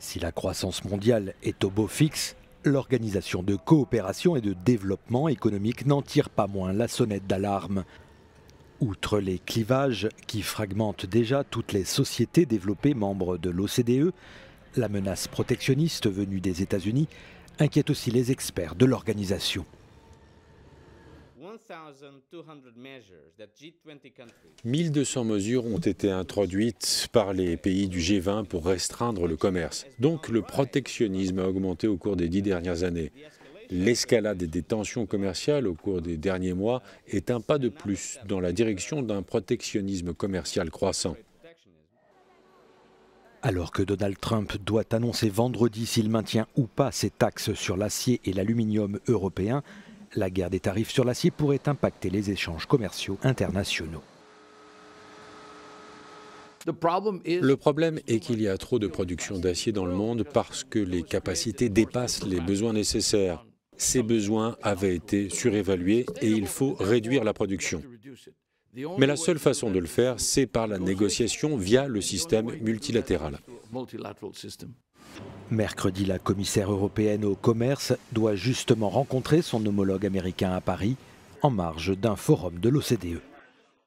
Si la croissance mondiale est au beau fixe, l'Organisation de coopération et de développement économique n'en tire pas moins la sonnette d'alarme. Outre les clivages qui fragmentent déjà toutes les sociétés développées membres de l'OCDE, la menace protectionniste venue des États-Unis inquiète aussi les experts de l'organisation. 1200 mesures ont été introduites par les pays du G20 pour restreindre le commerce. Donc le protectionnisme a augmenté au cours des 10 dernières années. L'escalade des tensions commerciales au cours des derniers mois est un pas de plus dans la direction d'un protectionnisme commercial croissant. Alors que Donald Trump doit annoncer vendredi s'il maintient ou pas ses taxes sur l'acier et l'aluminium européens, la guerre des tarifs sur l'acier pourrait impacter les échanges commerciaux internationaux. Le problème est qu'il y a trop de production d'acier dans le monde parce que les capacités dépassent les besoins nécessaires. Ces besoins avaient été surévalués et il faut réduire la production. Mais la seule façon de le faire, c'est par la négociation via le système multilatéral. Mercredi, la commissaire européenne au commerce doit justement rencontrer son homologue américain à Paris en marge d'un forum de l'OCDE.